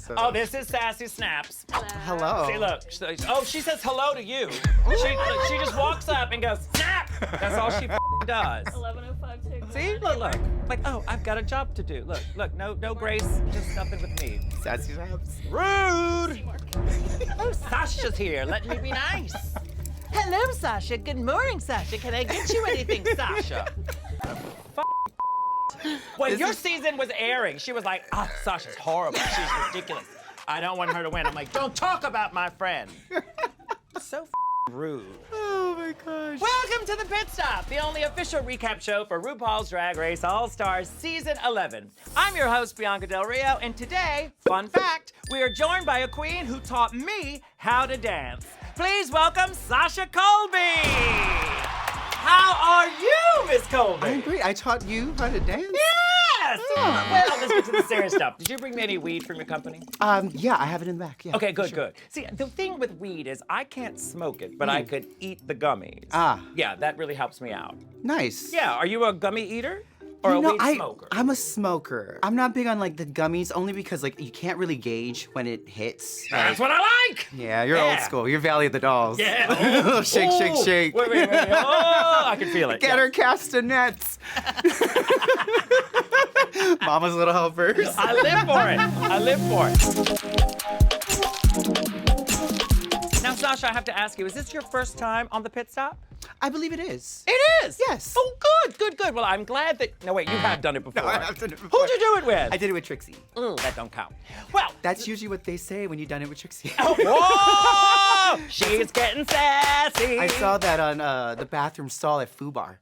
So. Oh, this is Sassy Snaps. Hello. See, look. She says hello to you. She just walks up and goes, snap! That's all she does. 1105 take. See? Look. Like, oh, I've got a job to do. Look, no grace, just nothing with me. Sassy Snaps. Rude! Oh, Sasha's here. Let me be nice. Hello, Sasha. Good morning, Sasha. Can I get you anything, Sasha? When your season was airing, she was like, Sasha's horrible. She's ridiculous. I don't want her to win. I'm like, don't talk about my friend. So rude. Oh my gosh. Welcome to the Pit Stop, the only official recap show for RuPaul's Drag Race All-Stars Season 11. I'm your host, Bianca Del Rio, and today, fun fact, we are joined by a queen who taught me how to dance. Please welcome Sasha Colby. How are you, Miss Colby? I'm great. I taught you how to dance? Yes! Well, let's get to the serious stuff. Did you bring me any weed from your company? Yeah, I have it in the back. Yeah. Okay, good. See, the thing with weed is I can't smoke it, but I could eat the gummies. Yeah, that really helps me out. Nice. Yeah, are you a gummy eater? Or a weed smoker? I'm a smoker. I'm not big on like the gummies only because like you can't really gauge when it hits. That's what I like! Yeah, you're old school. You're Valley of the Dolls. Yeah. Shake, shake, shake. Wait. Oh, I can feel it. Get her castanets. Mama's Little Helpers. I live for it. Now, Sasha, I have to ask you, is this your first time on the Pit Stop? I believe it is. It is? Yes. Oh, good. Well, I'm glad that... No, wait, you have done it before. No, I have done it before. Who'd you do it with? I did it with Trixie. That don't count. Well... That's usually what they say when you've done it with Trixie. Whoa! She's getting sassy. I saw that on the bathroom stall at Foo Bar.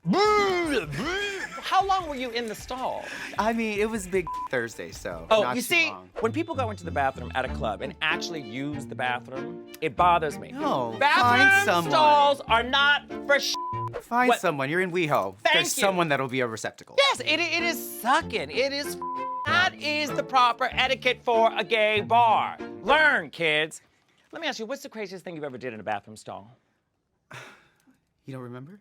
How long were you in the stall? I mean, it was Big Thursday, so Oh, not you too see, long. when people go into the bathroom at a club and actually use the bathroom, it bothers me. No, Bathroom find someone. stalls are not for Find What? someone. You're in WeHo. Thank There's you. someone that'll be a receptacle. Yes, it is sucking. That is the proper etiquette for a gay bar. Learn, kids. Let me ask you, what's the craziest thing you've ever did in a bathroom stall? You don't remember?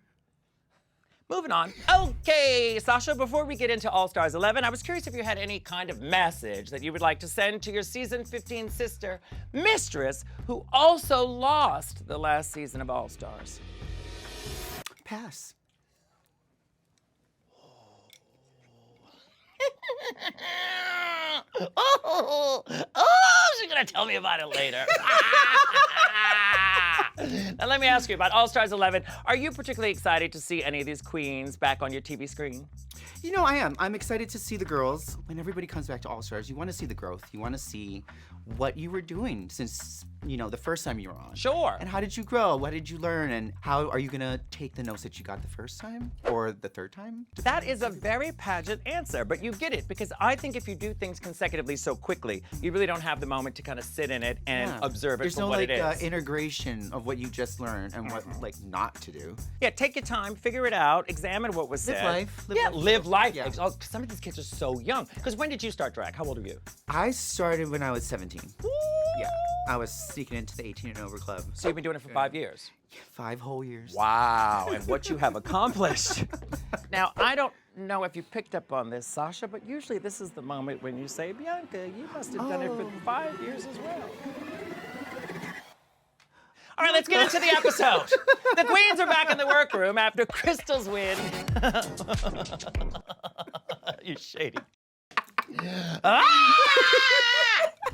Moving on. Okay, Sasha, before we get into All-Stars 11, I was curious if you had any kind of message that you would like to send to your season 15 sister, Mistress, who also lost the last season of All-Stars. Pass. She's gonna tell me about it later. Now let me ask you about All-Stars 11. Are you particularly excited to see any of these queens back on your TV screen? You know, I am. I'm excited to see the girls. When everybody comes back to All-Stars, you want to see the growth. You want to see what you were doing since, you know, the first time you were on. Sure. And how did you grow? What did you learn? And how are you going to take the notes that you got the first time or the third time? That is a very pageant answer, but you get it, because I think if you do things consecutively so quickly, you really don't have the moment to kind of sit in it and observe it for what it is. There's no integration of what you just learned and what like not to do. Yeah, take your time, figure it out, examine what was said. Live life. Yeah. Oh, some of these kids are so young. Because when did you start drag? How old are you? I started when I was 17. Ooh. Yeah, I was sneaking into the 18 and over club. So you've been doing it for 5 years? 5 whole years. Wow, and what you have accomplished. Now, I don't know if you picked up on this, Sasha, but usually this is the moment when you say, Bianca, you must have done it for 5 years as well. All right, let's get into the episode. The queens are back in the workroom after Crystal's win. You shady.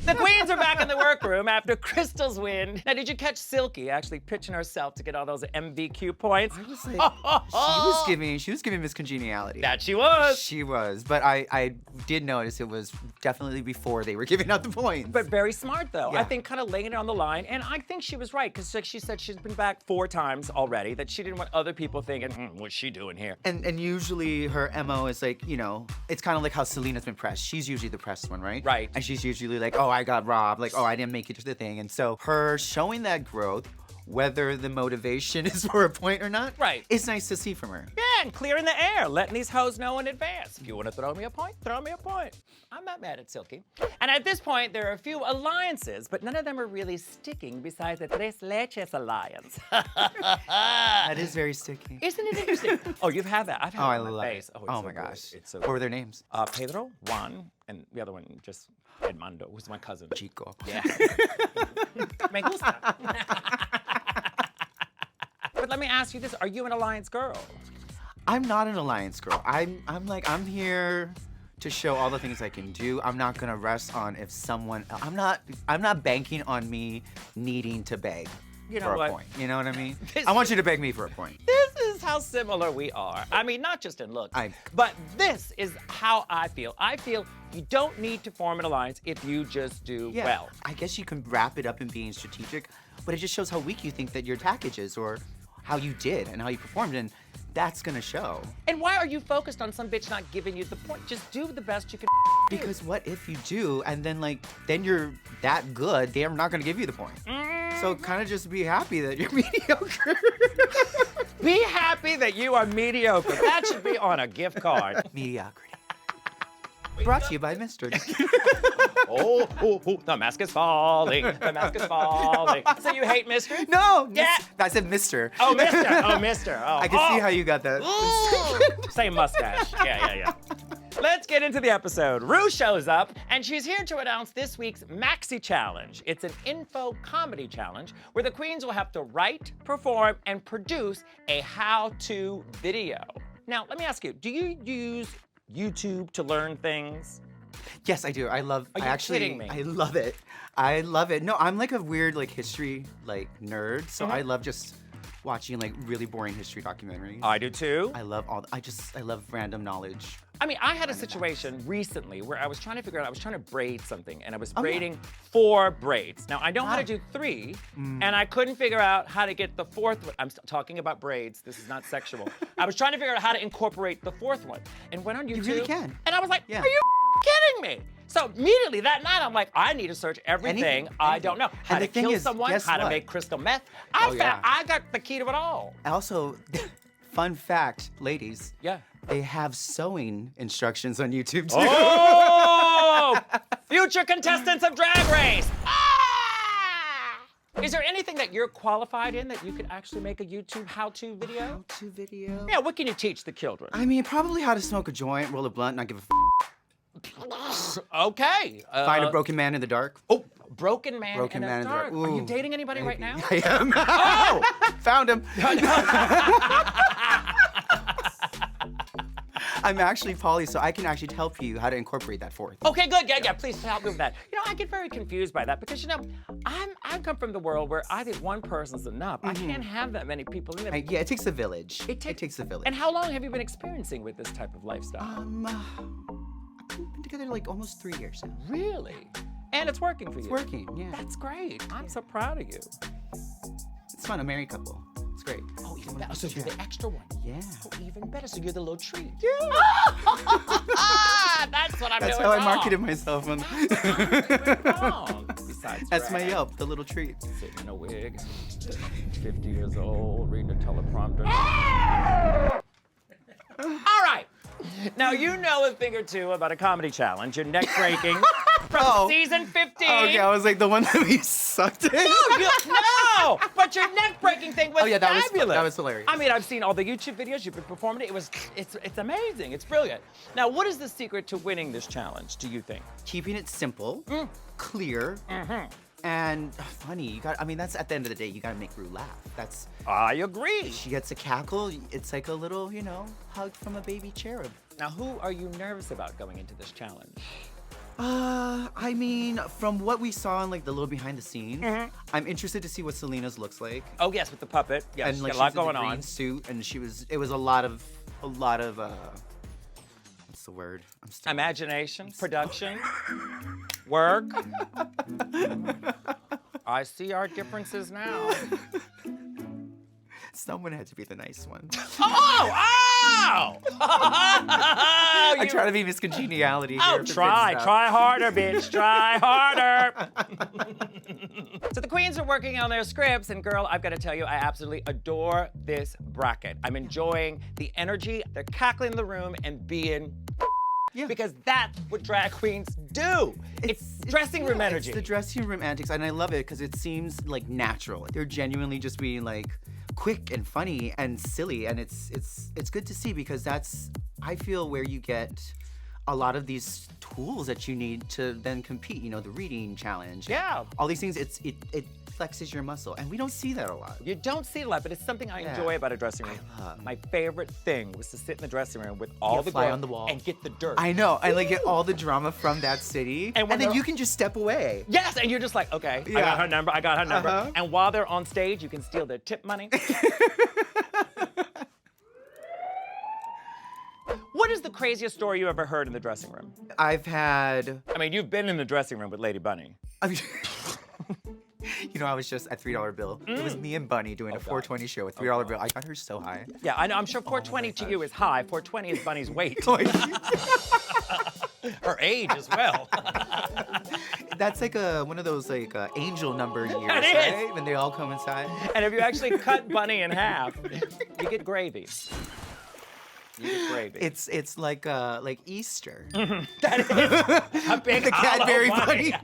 The queens are back in the workroom after Crystal's win. Now, did you catch Silky actually pitching herself to get all those MVQ points? I was like, she was giving Miss Congeniality. That she was. She was, but I did notice it was definitely before they were giving out the points. But very smart, though. Yeah. I think kind of laying it on the line, and I think she was right, because like she said she's been back 4 times already, that she didn't want other people thinking, what's she doing here? And usually her MO is like, you know, it's kind of like how Selena's been pressed. She's usually the pressed one, right? Right. And she's usually like, oh, I got robbed. Like, oh, I didn't make it to the thing. And so her showing that growth, whether the motivation is for a point or not, Right. it's nice to see from her. Again, clearing the air, letting these hoes know in advance. If you want to throw me a point, throw me a point. I'm not mad at Silky. And at this point, there are a few alliances, but none of them are really sticking besides the Tres Leches alliance. That is very sticky. Isn't it interesting? Oh, you've had that. I've had Oh, it I on my love face. it. Oh, Oh it's my so good. gosh. It's so What were good. their names? Pedro, Juan, and the other one just Edmundo, who's my cousin. Chico. Yeah. Me gusta. But let me ask you this, are you an alliance girl? I'm not an alliance girl. I'm here to show all the things I can do. I'm not gonna rest on if someone. I'm not banking on me needing to beg You know for what? a point. You know what I mean? This I want you to beg me for a point. This is how similar we are. I mean, not just in looks, but this is how I feel. I feel you don't need to form an alliance if you just do Yeah. well. I guess you can wrap it up in being strategic, but it just shows how weak you think that your package is, or how you did and how you performed, and that's gonna show. And why are you focused on some bitch not giving you the point? Just do the best you can do. Because what if you do, and then you're that good, they're not gonna give you the point. So kind of just be happy that you're mediocre. Be happy that you are mediocre. That should be on a gift card. Mediocrity. Brought to you by Mr. Oh, the mask is falling. The mask is falling. So you hate mystery? No, Yeah. I said Mr. Oh, mister. Oh, mister. Oh, I can see how you got that. Same mustache. Yeah. Let's get into the episode. Ru shows up, and she's here to announce this week's Maxi Challenge. It's an info comedy challenge where the queens will have to write, perform, and produce a how-to video. Now, let me ask you, do you use YouTube to learn things? Yes, I do. Are you kidding me? I love it. I love it. No, I'm like a weird history nerd, so I love just watching really boring history documentaries. I do too. I love I love random knowledge. I mean, I had a situation recently where I was trying to figure out, I was trying to braid something, and I was yeah. braiding 4 braids. Now, I know how to Wow. do 3, and I couldn't figure out how to get the 4th one. I'm talking about braids. This is not sexual. I was trying to figure out how to incorporate the 4th one, and went on YouTube. really can. And I was like, Yeah. are you kidding me? So immediately that night, I'm like, I need to search everything I don't know. How And to the thing kill is, someone, guess how to what? make crystal meth. Yeah. I got the key to it all. Also, fun fact, ladies. Yeah. They have sewing instructions on YouTube too. Oh! Future contestants of Drag Race! Ah! Is there anything that you're qualified in that you could actually make a YouTube how-to video? How-to video? Yeah, what can you teach the children? I mean, probably how to smoke a joint, roll a blunt, not give a Okay. find a broken man in the dark. Oh, broken man Broken in man the in the dark. dark. Are you Ooh, dating anybody right now? I am. Oh! Found him. I'm actually poly, so I can actually help you how to incorporate that 4th. Okay, good. Yeah. Please help me with that. You know, I get very confused by that because I come from the world where I think one person's enough. I can't have that many people in it. Yeah, it takes a village. It takes a village. And how long have you been experiencing with this type of lifestyle? I've been together almost 3 years now. Really? And it's working for you? It's working, yeah. That's great. I'm so proud of you. It's fun, a married couple. It's great. Oh, even better. So you're the extra one. Yeah. Oh, even better. So you're the little treat. Yeah. That's what I'm That's doing how I wrong. marketed myself. Wrong. Besides That's my drag. Yelp, the little treat. Sitting in a wig, 50 years old, reading a teleprompter. All right. Now, you know a thing or two about a comedy challenge. You're neck breaking from season 15. Okay, I was like the one that we sucked in. No, but your neck breaking thing was fabulous. That was hilarious. I mean, I've seen all the YouTube videos you've been performing. It's amazing. It's brilliant. Now, what is the secret to winning this challenge, do you think? Keeping it simple, clear, and funny. That's at the end of the day, you gotta make Ru laugh. I agree. She gets a cackle. It's like a little, hug from a baby cherub. Now, who are you nervous about going into this challenge? From what we saw in the little behind the scenes, I'm interested to see what Selena's looks like. Oh yes, with the puppet. Yeah, And she's like got a lot she was in going the green on. suit, and it was a lot of what's the word? I'm still Imagination, production, work. I see our differences now. Someone had to be the nice one. Oh! I try to be Miss Congeniality here. Try harder, bitch. Try harder. So the queens queens are working on their scripts, and girl, I've got to tell you, I absolutely adore this bracket. I'm enjoying the energy. They're cackling in the room and being because that's what drag queens do. It's dressing room energy. It's the dressing room antics, and I love it because it seems like natural. They're genuinely just being like quick and funny and silly, and it's good to see because that's, I feel, where you get a lot of these tools that you need to then compete. You know, the reading challenge. Yeah. All these things, it flexes your muscle, and we don't see that a lot. You don't see it a lot, but it's something I enjoy about a dressing room. My favorite thing was to sit in the dressing room with all the fly girls on the wall and get the dirt. I know, and like get all the drama from that city, And then you can just step away. Yes, and you're just like, okay, I got her number, I got her number. And while they're on stage, you can steal their tip money. What is the craziest story you ever heard in the dressing room? I've had... I mean, you've been in the dressing room with Lady Bunny. You know, I was just at $3 Bill. It was me and Bunny doing a 420 show with $3 Bill. I got her so high. Yeah, I know. I'm sure 420 to you is high. 420 is Bunny's weight. Her age as well. That's like one of those like angel number years, It is. right? When they all come inside. And if you actually cut Bunny in half, you get gravy. You get gravy. It's like Easter. That is a big The Cadbury hollow Bunny.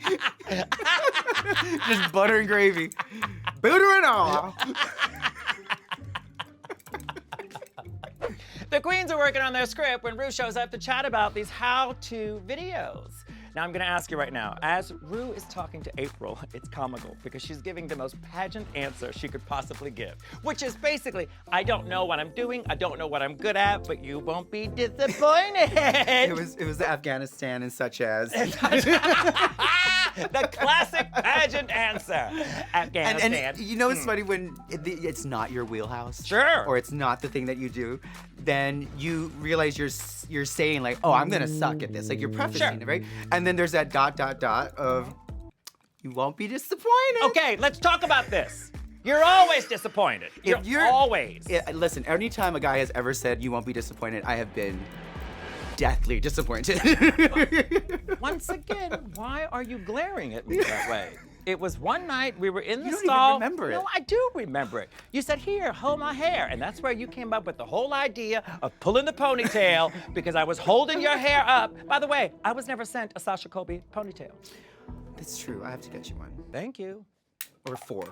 Just butter and gravy. Butter and all. The queens are working on their script when Ru shows up to chat about these how-to videos. Now I'm gonna ask you right now, as Ru is talking to April, it's comical because she's giving the most pageant answer she could possibly give, which is basically, I don't know what I'm doing, I don't know what I'm good at, but you won't be disappointed. It was the Afghanistan and such as. The classic pageant answer. Afghanistan. And you know it's funny when it's not your wheelhouse. Sure. Or it's not the thing that you do, then you realize you're saying like, oh, I'm gonna suck at this. Like you're prefacing it, right? And then there's that ... of you won't be disappointed. Okay, let's talk about this. You're always disappointed. You're always. Listen, anytime a guy has ever said you won't be disappointed, I have been deathly disappointed. Once again, why are you glaring at me that way? It was one night we were in the You don't stall. even remember it. No, I do remember it. You said, here, hold my hair. And that's where you came up with the whole idea of pulling the ponytail because I was holding your hair up. By the way, I was never sent a Sasha Colby ponytail. That's true. I have to get you one. Thank you. Or 4.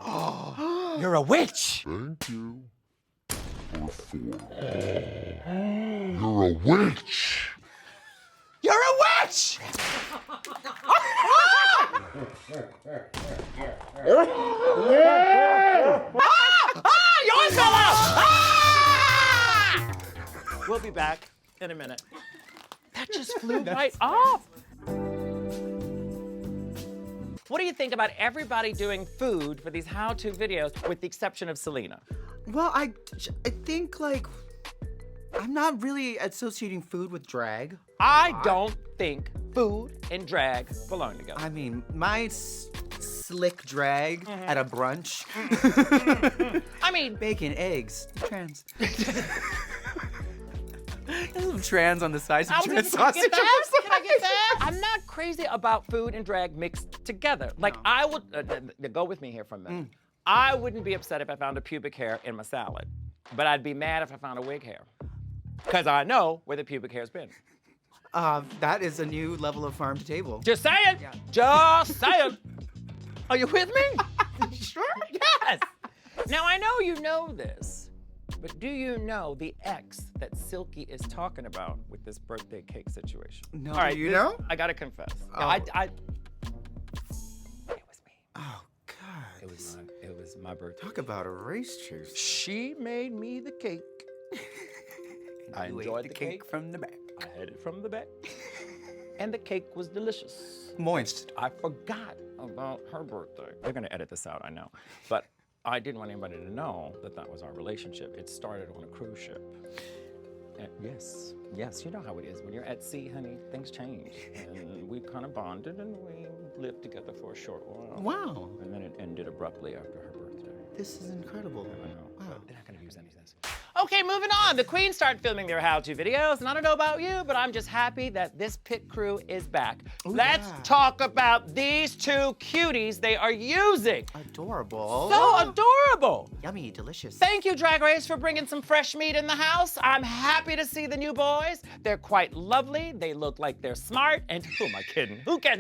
You're a witch. Thank you. Or 4. You're a witch. You're a witch! Yours fell out! We'll be back in a minute. That just flew right off. What do you think about everybody doing food for these how-to videos, with the exception of Selena? Well, I think like I'm not really associating food with drag. I don't think food and drag belong together. I mean, my slick drag at a brunch. I mean, Bacon, eggs, trans. Some trans on the side, some trans sausage on the Can I get side. that? I'm not crazy about food and drag mixed together. Like, I would, go with me here for a minute. I wouldn't be upset if I found a pubic hair in my salad, but I'd be mad if I found a wig hair, because I know where the pubic hair's been. That is a new level of farm to table. Just saying. Yeah. Just saying. Are you with me? Sure. Yes. Now, I know you know this, but do you know the ex that Silky is talking about with this birthday cake situation? No, All right, you know? I gotta confess. Oh. It was me. Oh, God. It was my birthday. Talk about a race chase. She made me the cake. I You ate enjoyed the the cake from the back. I had it from the back. And the cake was delicious. Moist. I forgot about her birthday. They're gonna edit this out, I know. But I didn't want anybody to know that that was our relationship. It started on a cruise ship. And yes, you know how it is. When you're at sea, honey, things change. And we kind of bonded and we lived together for a short while. Wow. And then it ended abruptly after her birthday. This is incredible. I know. Wow. They're not gonna use any of this. Okay, moving on. The queens start filming their how-to videos, and I don't know about you, but I'm just happy that this pit crew is back. Let's talk about these two cuties they are using. Adorable. So adorable. Yummy, delicious. Thank you, Drag Race, for bringing some fresh meat in the house. I'm happy to see the new boys. They're quite lovely. They look like they're smart, and who am I kidding? Who cares?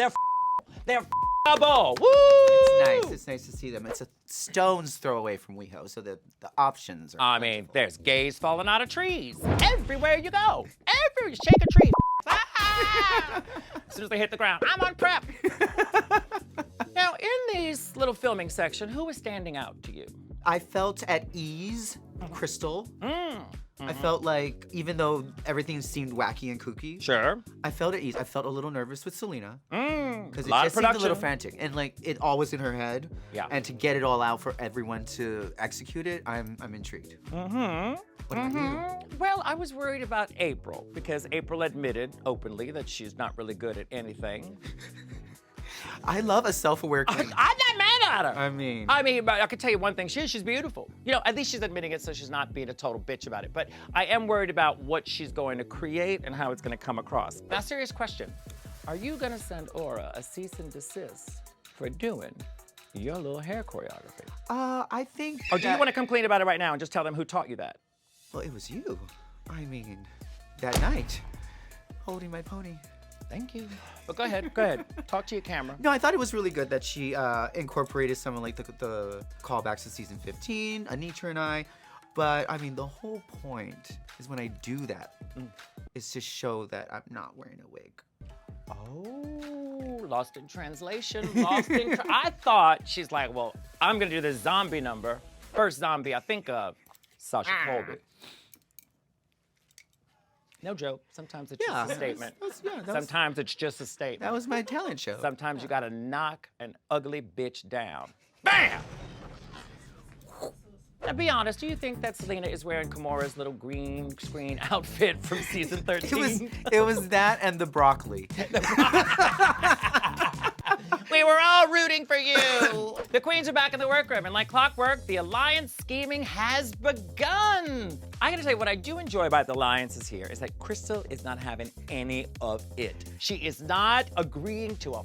They're Woo! It's nice. It's nice to see them. It's a stone's throw away from WeHo, so the options are. I mean, there's gays falling out of trees everywhere you go. Everywhere you shake a tree. Ah! As soon as they hit the ground, I'm on prep. Now, in these little filming section, who is standing out to you? I felt at ease, Crystal. I felt like, even though everything seemed wacky and kooky, Sure. I felt at ease. I felt a little nervous with Selena. Because it Lot of just seemed a little production. frantic. And like, it all was in her head. Yeah. And to get it all out for everyone to execute it, I'm intrigued. What about you? Well, I was worried about April because April admitted openly that she's not really good at anything. I love a self-aware queen. I'm not mad at her. I mean, but I can tell you one thing. She's beautiful. You know, at least she's admitting it, so she's not being a total bitch about it. But I am worried about what she's going to create and how it's going to come across. Now, serious question. Are you going to send Aura a cease and desist for doing your little hair choreography? I think. Or do you want to come clean about it right now and just tell them who taught you that? Well, it was you. I mean, that night, holding my pony. Thank you. But go ahead. Talk to your camera. No, I thought it was really good that she incorporated some of like the callbacks to season 15, Anitra and I. But I mean, the whole point is when I do that, is to show that I'm not wearing a wig. Oh, lost in translation. I thought she's like, well, I'm gonna do this zombie number. First zombie I think of, Sasha Colby. No joke. Sometimes it's just a statement. Sometimes it's just a statement. That was my talent show. Sometimes you gotta knock an ugly bitch down. Bam! Now be honest, do you think that Selena is wearing Kimura's little green screen outfit from season 13? It was that and the broccoli. We were all rooting for you. The queens are back in the workroom, and like clockwork, the alliance scheming has begun. I gotta tell you, what I do enjoy about the alliances here is that Crystal is not having any of it. She is not agreeing to a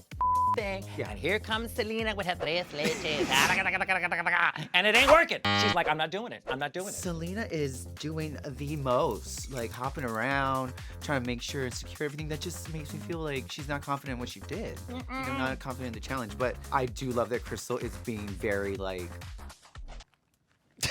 thing. Yeah. And here comes Selena with her tres leches. And it ain't working. She's like, I'm not doing it. I'm not doing it. Selena is doing the most, like hopping around, trying to make sure and secure everything. That just makes me feel like she's not confident in what she did. You know, not confident in the challenge. But I do love that Crystal is being very like,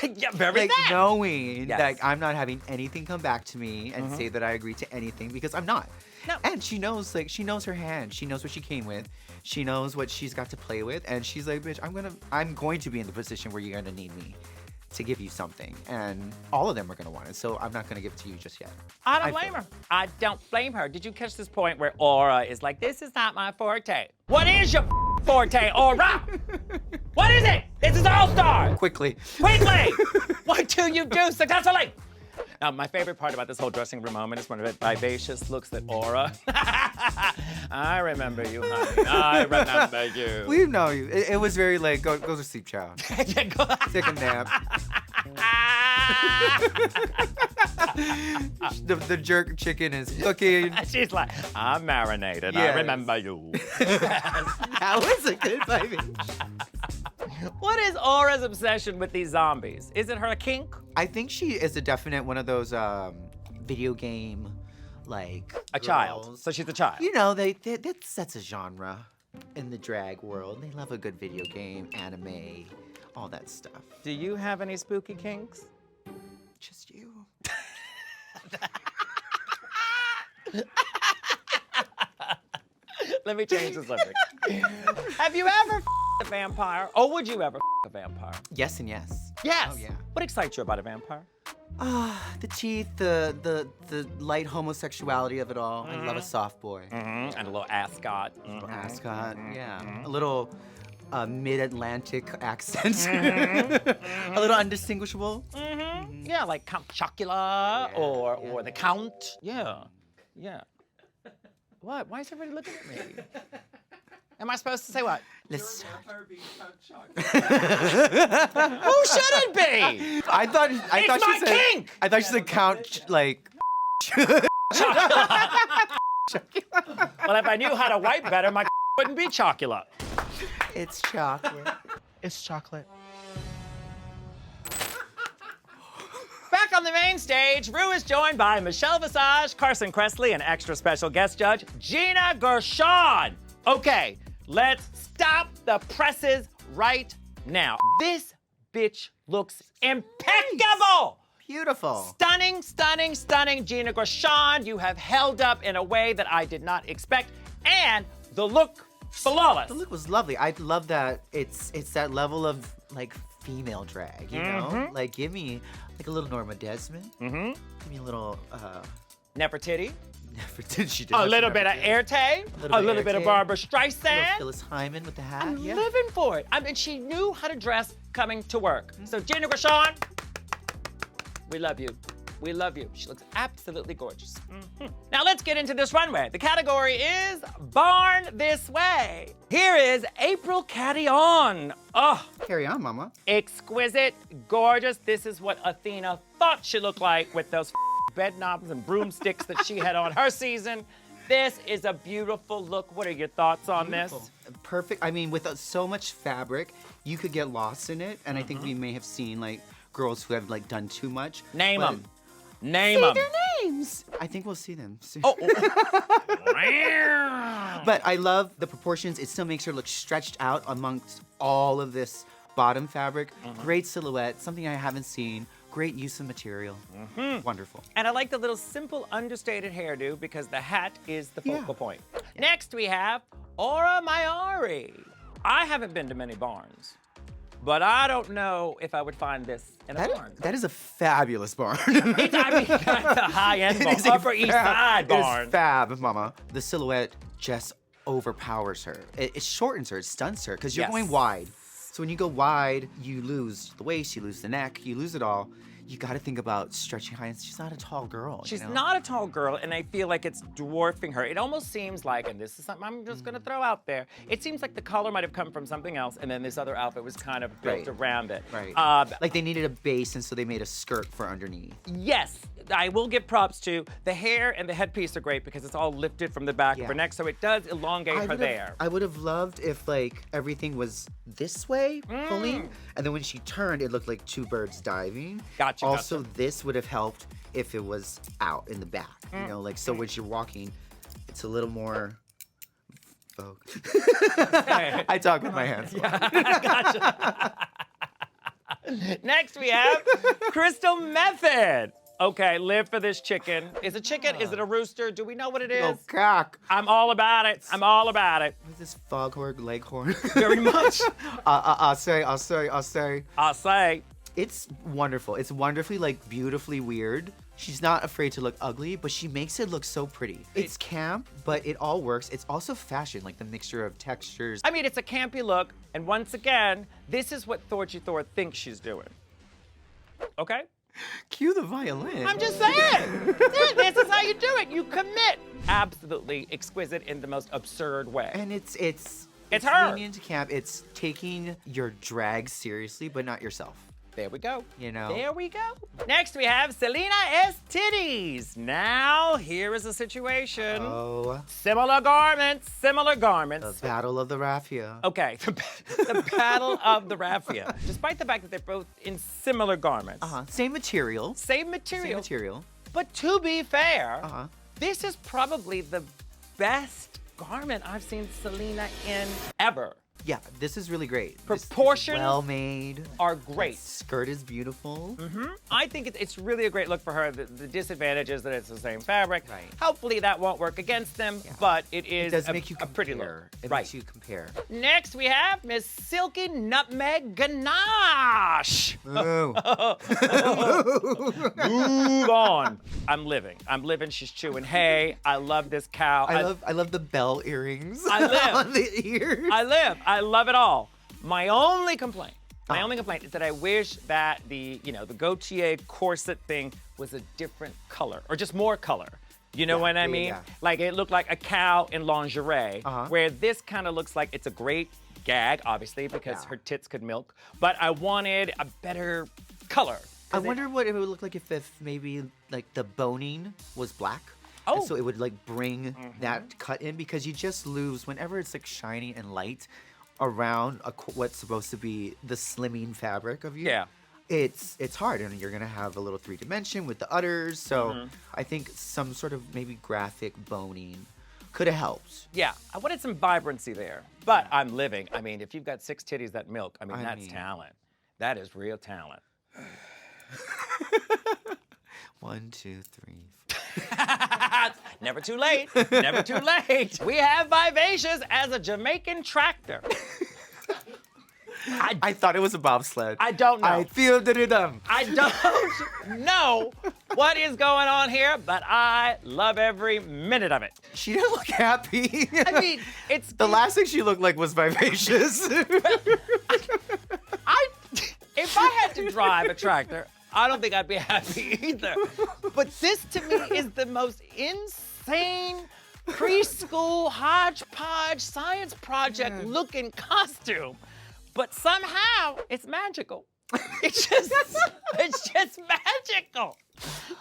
Yeah, very like that. knowing Yes. that I'm not having anything come back to me and say that I agree to anything because I'm not. No. And she knows, like, she knows her hand. She knows what she came with. She knows what she's got to play with. And she's like, bitch, I'm going to be in the position where you're gonna need me to give you something. And all of them are gonna want it. So I'm not gonna give it to you just yet. I don't blame her. I don't blame her. Did you catch this point where Aura is like, this is not my forte? What is your forte, Aura? What is it? This is All-Star. Quickly. Quickly! What do you do successfully? Now, my favorite part about this whole dressing room moment is when the vivacious looks at Aura. I remember you, honey. I remember you. We know you. It was very like, go to sleep, child. Take a nap. the jerk chicken is cooking. She's like, I'm marinated. Yes. I remember you. That was a good baby. What is Aura's obsession with these zombies? Is it her kink? I think she is a definite one of those video game, like A child. girls. So she's a child. You know, that's a genre in the drag world. They love a good video game, anime, all that stuff. Do you have any spooky kinks? Just you. Let me change the subject. Have you ever a vampire? Or would you ever a vampire? Yes and yes. Yes. Oh yeah. What excites you about a vampire? The teeth, the light homosexuality of it all. I love a soft boy. And a little ascot. Ascot, yeah. A little mid-Atlantic accent. A little undistinguishable. Yeah, like Count Chocula or the Count. Yeah. Yeah. What? Why is everybody looking at me? Am I supposed to say what? Let's. Who should it be? I thought It's she my said. kink! I thought she said count like. Well, if I knew how to wipe better, my wouldn't be chocolate. It's chocolate. It's chocolate. Back on the main stage, Ru is joined by Michelle Visage, Carson Kressley, and extra special guest judge, Gina Gershon. Okay, let's stop the presses right now. This bitch looks impeccable. Beautiful. Stunning, stunning, stunning. Gina Gershon, you have held up in a way that I did not expect. And the look, flawless. The look was lovely. I love that it's that level of like female drag, you know? Like give me like a little Norma Desmond. Give me a little Nefertiti. she did A little bit of Airtay. A little bit of Barbara Little Streisand. Phyllis Hyman with the hat. I'm yeah. living for it. I mean, she knew how to dress coming to work. So Gina Gershon, we love you. We love you. She looks absolutely gorgeous. Now let's get into this runway. The category is Born This Way. Here is April Carry-On. Oh, Carry on, mama. exquisite, gorgeous. This is what Athena thought she looked like with those bed knobs and broomsticks that she had on her season. This is a beautiful look. What are your thoughts on this? Perfect. I mean, with so much fabric, you could get lost in it, and I think we may have seen like girls who have like done too much. Name but- them. Name Say them. their names. I think we'll see them soon. Oh. But I love the proportions. It still makes her look stretched out amongst all of this bottom fabric. Great silhouette, something I haven't seen. Great use of material. Wonderful. And I like the little simple understated hairdo because the hat is the focal Yeah. point. Next we have Aura Mayari. I haven't been to many barns, but I don't know if I would find this in a barn. That is a fabulous barn. I mean, that's a high-end barn, It is a Upper East Side It barn. is fab, mama. The silhouette just overpowers her. It shortens her, it stunts her, because you're Yes. going wide. So when you go wide, you lose the waist, you lose the neck, you lose it all. You gotta think about stretching high. And she's not a tall girl. She's you know? not a tall girl, and I feel like it's dwarfing her. It almost seems like, and this is something I'm just gonna throw out there, it seems like the color might have come from something else, and then this other outfit was kind of built Right. around it. Right. Like, they needed a base, and so they made a skirt for underneath. yes, I will give props to the hair and the headpiece are great because it's all lifted from the back of Yeah. her neck, so it does elongate her there. I would have loved if like everything was this way, pulling, and then when she turned, it looked like two birds diving. Gotcha, Also, gotcha. this would have helped if it was out in the back. You know, like so when you're walking, it's a little more. Vogue. I talk with my hands. Next we have Crystal Method. Okay, live for this chicken. Is it chicken? Is it a rooster? Do we know what it is? Oh, cock. I'm all about it. I'm all about it. What's this foghorn, leghorn? Very much. I'll say. I'll say. It's wonderful. It's wonderfully, like, beautifully weird. She's not afraid to look ugly, but she makes it look so pretty. It's camp, but it all works. It's also fashion, like the mixture of textures. I mean, it's a campy look, and once again, this is what Thorgy Thor thinks she's doing. Okay? Cue the violin. I'm just saying. This is how you do it. You commit. Absolutely exquisite in the most absurd way. And it's her. leaning into camp. It's taking your drag seriously, but not yourself. There we go. You know? There we go. Next we have Selena S. Titties. Now, here is a situation. Oh, Similar garments, similar the garments. battle of the raffia. Okay, the battle of the raffia. Despite the fact that they're both in similar garments. Same material. Same material. Same material. But to be fair, This is probably the best garment I've seen Selena in ever. Yeah, this is really great. Proportions well made. Are great. Skirt is beautiful. I think it's really a great look for her. The disadvantage is that it's the same fabric. Right. Hopefully that won't work against them, but it is It does a, make you a pretty compare. look. It right. makes you compare. Next we have Miss Silky Nutmeg Ganache. Ooh. Move on. I'm living. She's chewing hay. I love this cow. I love the bell earrings. I live. on the ears. I love it all. My only complaint is that I wish that the Gautier corset thing was a different color, or just more color. You know what I yeah, mean? yeah. Like it looked like a cow in lingerie, where this kind of looks like it's a great gag, obviously, because her tits could milk. But I wanted a better color. I wonder what it would look like if maybe like the boning was black. Oh. And so it would like bring that cut in, because you just lose whenever it's like shiny and light around what's supposed to be the slimming fabric of you. Yeah. It's hard, and you're gonna have a little 3-dimension with the udders. So I think some sort of maybe graphic boning could have helped. Yeah, I wanted some vibrancy there, but I'm living. I mean, if you've got 6 titties that milk, that's talent. That is real talent. 1, 2, 3, 4. Never too late. Never too late. We have Vivacious as a Jamaican tractor. I thought it was a bobsled. I don't know. I feel the rhythm. I don't know what is going on here, but I love every minute of it. She didn't look happy. I mean, it's the last thing she looked like was Vivacious. If I had to drive a tractor, I don't think I'd be happy either. But this to me is the most insane preschool hodgepodge science project looking costume. But somehow it's magical. It's just magical.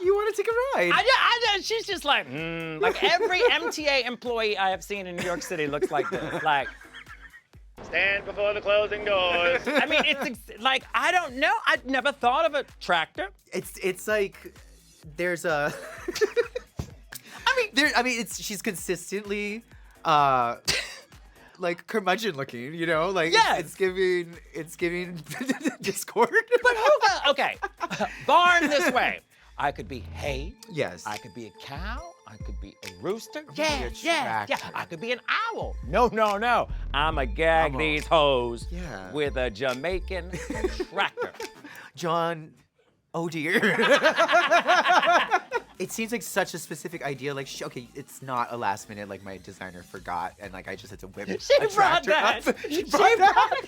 You want to take a ride? She's just like every MTA employee I have seen in New York City looks like this. Like, stand before the closing doors. I mean, it's like, I don't know. I'd never thought of a tractor. It's like there's a. She's consistently like curmudgeon looking, you know, like it's giving discord. But okay, barn this way. I could be hay. Yes. I could be a cow. I could be a rooster. be a tractor. I could be an owl. No. I'ma gag these hoes with a Jamaican tractor. John, oh dear. It seems like such a specific idea. Like, okay, it's not a last minute, like my designer forgot, and like I just had to whip She a brought tractor that. up. She brought that.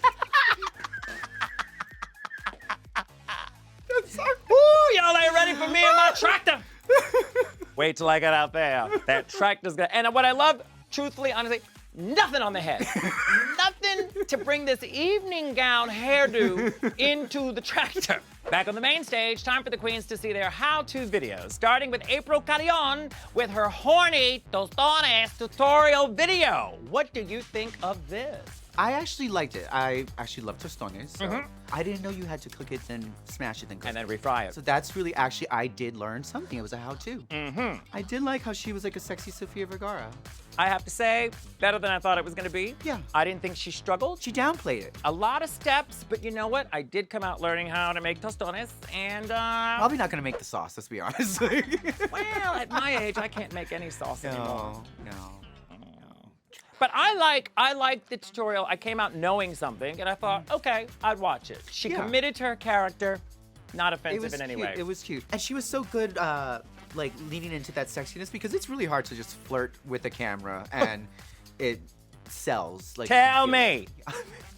Ooh, y'all ain't ready for me and my tractor. Wait till I get out there. That tractor's gonna. And what I love, truthfully, honestly, nothing on the head. Nothing to bring this evening gown hairdo into the tractor. Back on the main stage, time for the queens to see their how-to videos, starting with April Carrion with her horny tostones tutorial video. What do you think of this? I actually liked it. I actually love tostones. So I didn't know you had to cook it, then smash it, then cook And then refry it. So that's really, actually, I did learn something. It was a how-to. I did like how she was like a sexy Sofia Vergara. I have to say, better than I thought it was gonna be. Yeah. I didn't think she struggled. She downplayed it. A lot of steps, but you know what? I did come out learning how to make tostones, and Probably not gonna make the sauce, let's be honest. well, at my age, I can't make any sauce anymore. No. But I like the tutorial. I came out knowing something, and I thought, okay, I'd watch it. She committed to her character, not offensive in any way. It was cute. And she was so good, like, leaning into that sexiness, because it's really hard to just flirt with a camera and it sells. Like, Tell me.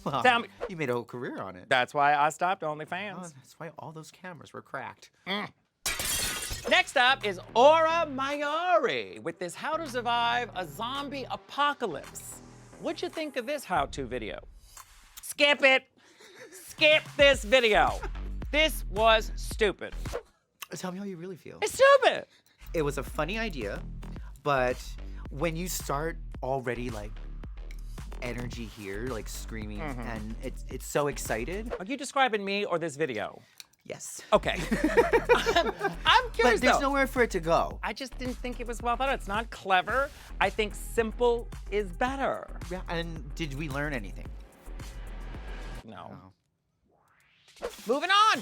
Well, Tell me. You made a whole career on it. That's why I stopped Oh, OnlyFans. that's why all those cameras were cracked. Next up is Aura Mayari with this How to Survive a Zombie Apocalypse. What'd you think of this how-to video? Skip it. Skip this video. This was stupid. Tell me how you really feel. It's stupid. It was a funny idea, but when you start already, like, energy here, like screaming, and it's so excited. Are you describing me or this video? Yes. Okay. I'm curious, But there's though. nowhere for it to go. I just didn't think it was well thought out. It's not clever. I think simple is better. Yeah, and did we learn anything? No. No. Moving on.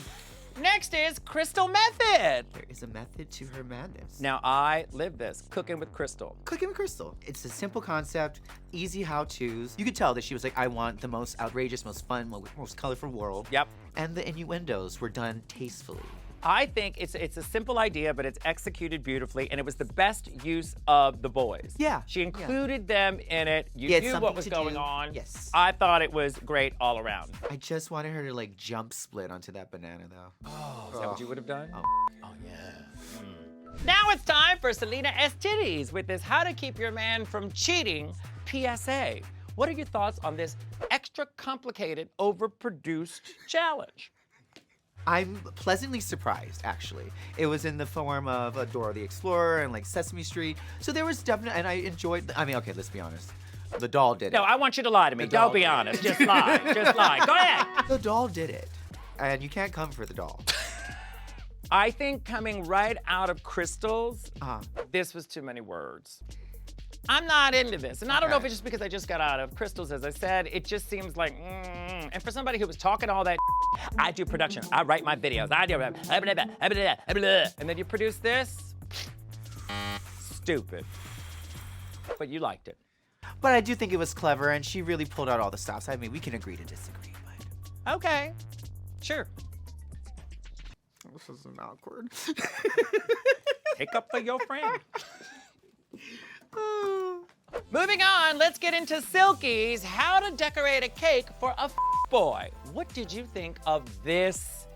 Next is Crystal Method. There is a method to her madness. Now, I live this, cooking with Crystal. Cooking with Crystal. It's a simple concept, easy how-tos. You could tell that she was like, I want the most outrageous, most fun, most colorful world. Yep. And the innuendos were done tastefully. I think it's a simple idea, but it's executed beautifully, and it was the best use of the boys. Yeah, She included them in it. You it's knew something what was to going do. on. Yes. I thought it was great all around. I just wanted her to like jump split onto that banana though. Oh, is that what you would have done? Oh. Oh, yeah. Now it's time for Selena S. Titties with this How to Keep Your Man from Cheating PSA. What are your thoughts on this extra complicated, overproduced challenge? I'm pleasantly surprised, actually. It was in the form of Dora the Explorer and like Sesame Street. So there was definitely, and I enjoyed, okay, let's be honest. The doll did it. No, I want you to lie to me. Don't be honest. Just lie. Just lie. Go ahead. The doll did it. And you can't come for the doll. I think coming right out of Crystal's, this was too many words. I'm not into this. And I don't know if it's just because I just got out of Crystal's, as I said. It just seems like, And for somebody who was talking all that, I do production. I write my videos. I do, and then you produce this? Stupid. But you liked it. But I do think it was clever, and she really pulled out all the stops. I mean, we can agree to disagree, but... Okay. Sure. This is awkward. Take up for your friend. Moving on, let's get into Silky's How to Decorate a Cake for a Boy. What did you think of this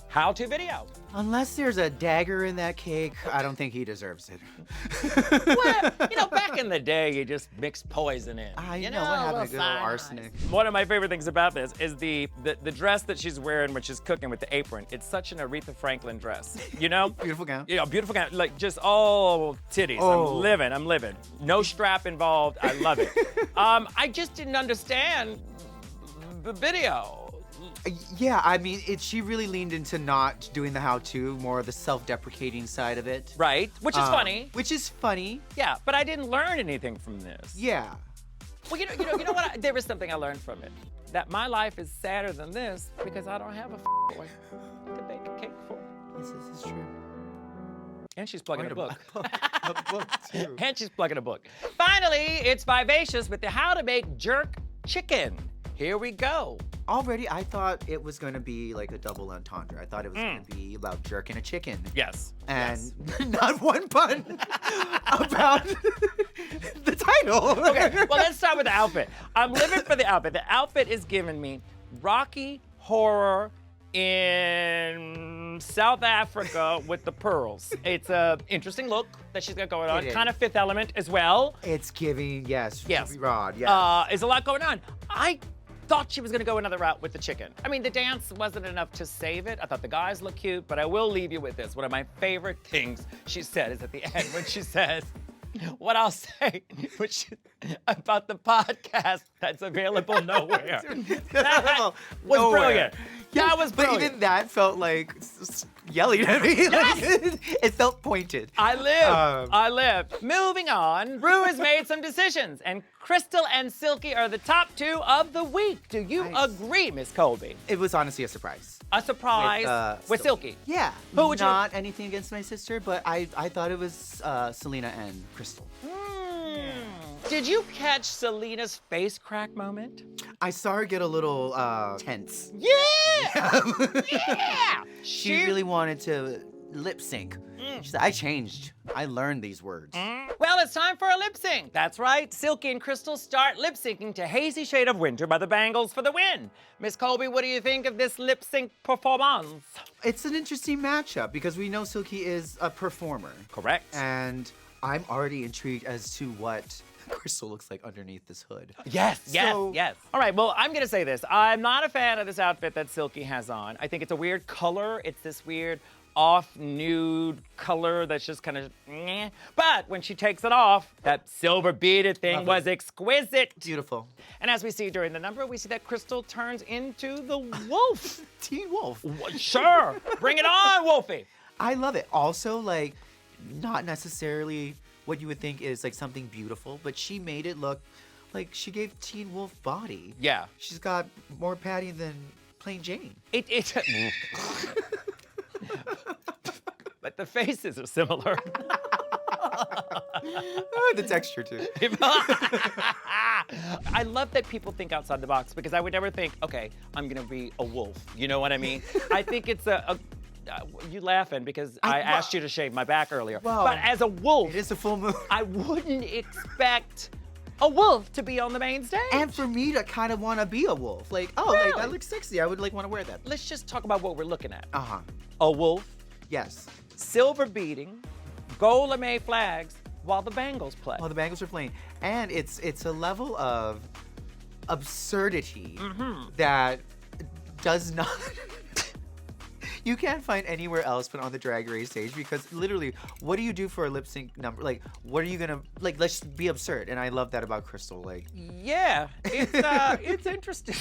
how-to video? Unless there's a dagger in that cake, I don't think he deserves it. Well, back in the day, you just mixed poison in. I know what happened to good old arsenic. One of my favorite things about this is the dress that she's wearing when she's cooking with the apron. It's such an Aretha Franklin dress, Beautiful gown. Yeah, beautiful gown. Like just all titties. Oh. I'm living. No strap involved. I love it. I just didn't understand the video. Yeah, I mean, she really leaned into not doing the how-to, more of the self-deprecating side of it. Right, which is funny. Which is funny. Yeah, but I didn't learn anything from this. Yeah. Well, you know what? There was something I learned from it. That my life is sadder than this because I don't have a boy to bake a cake for. Yes, this is true. And she's plugging a book. A book, too. And she's plugging a book. Finally, it's Vivacious with the How to Make Jerk Chicken. Here we go. Already, I thought it was going to be like a double entendre. I thought it was going to be about jerking a chicken. Yes. And not one pun about the title. Okay, well, let's start with the outfit. I'm living for the outfit. The outfit is giving me Rocky Horror in South Africa with the pearls. It's a interesting look that she's got going on. Kind of Fifth Element as well. It's giving, yes. Yes. Rod, yes. There's a lot going on. I thought she was gonna go another route with the chicken. I mean, the dance wasn't enough to save it. I thought the guys looked cute, but I will leave you with this. One of my favorite things she said is at the end when she says, what I'll say about the podcast that's available nowhere. That was brilliant. Yeah, that was brilliant. But even that felt like yelling at me. Yes! Like, it felt pointed. I lived. Moving on, Ru has made some decisions, and Crystal and Silky are the top two of the week. Do you agree, Miss Colby? It was honestly a surprise. A surprise with Silky. Yeah. Who would Not anything against my sister, but I thought it was Selena and Crystal. Did you catch Selena's face crack moment? I saw her get a little tense. Yeah! Yeah! She really wanted to lip sync. She said, I changed. I learned these words. Well, it's time for a lip sync. That's right. Silky and Crystal start lip syncing to Hazy Shade of Winter by the Bangles for the win. Miss Colby, what do you think of this lip sync performance? It's an interesting matchup because we know Silky is a performer. Correct. And I'm already intrigued as to what Crystal looks like underneath this hood. Yes. All right, well, I'm gonna say this. I'm not a fan of this outfit that Silky has on. I think it's a weird color. It's this weird off-nude color that's just kind of meh. But when she takes it off, that silver beaded thing was exquisite. Beautiful. And as we see during the number, we see that Crystal turns into the wolf. Teen Wolf. Sure, bring it on, Wolfie. I love it. Also, like, not necessarily what you would think is like something beautiful, but she made it look like she gave Teen Wolf body. Yeah. She's got more padding than plain Jane. But the faces are similar. The texture too. I love that people think outside the box because I would never think, okay, I'm gonna be a wolf. You know what I mean? I think it's you laughing because I asked you to shave my back earlier. Well, but as a wolf, it is a full moon. I wouldn't expect a wolf to be on the main stage. And for me to kind of want to be a wolf. Like, oh, Really? like, that looks sexy. I would like want to wear that. Let's just talk about what we're looking at. Uh-huh. A wolf, Yes. silver beading, gold lame flags while the Bengals play. Well, the Bengals are playing, and it's a level of absurdity that does not. You can't find anywhere else but on the Drag Race stage, because literally, what do you do for a lip sync number? Like, what are you gonna like? Let's be absurd, and I love that about Crystal. Like, yeah, it's interesting.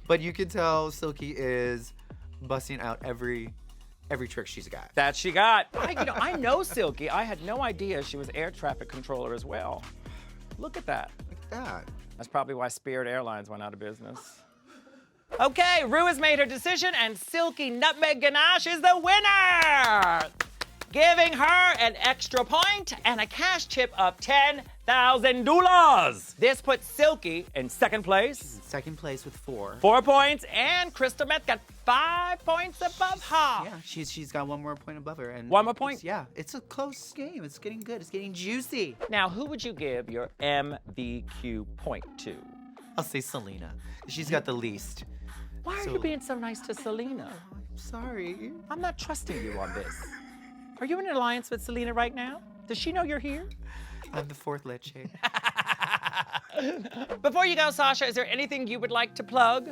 But you can tell Silky is busting out every trick she's got. That she got. I know Silky. I had no idea she was air traffic controller as well. Look at that. Look at that. That's probably why Spirit Airlines went out of business. Okay, Ru has made her decision, and Silky Nutmeg Ganache is the winner, giving her an extra point and a cash chip of $10,000. This puts Silky in second place. Second place with 4. 4 points, and Crystal Meth got 5 points above her. Yeah, she's got 1 more point above her. And One more point? Yeah, it's a close game. It's getting good. It's getting juicy. Now, who would you give your MVQ point to? I'll say Selena. She's got the least. Why are you being so nice to Selena? I'm sorry. I'm not trusting you on this. Are you in an alliance with Selena right now? Does she know you're here? I'm the 4th leche. Before you go, Sasha, is there anything you would like to plug?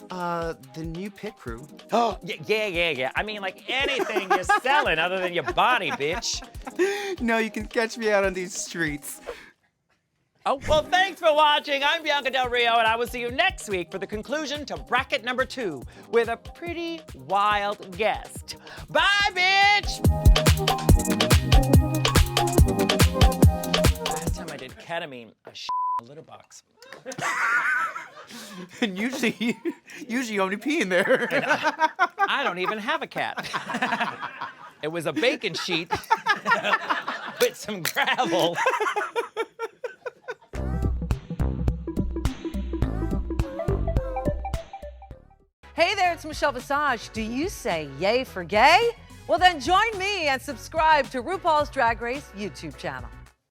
The new pit crew. Oh, yeah. I mean, like anything you're selling other than your body, bitch. No, you can catch me out on these streets. Oh, well, thanks for watching. I'm Bianca Del Rio, and I will see you next week for the conclusion to bracket number 2 with a pretty wild guest. Bye, bitch! Last time I did ketamine, I shit a litter box. And usually you only pee in there. I don't even have a cat. It was a bacon sheet with some gravel. Hey there, it's Michelle Visage. Do you say yay for gay? Well then join me and subscribe to RuPaul's Drag Race YouTube channel.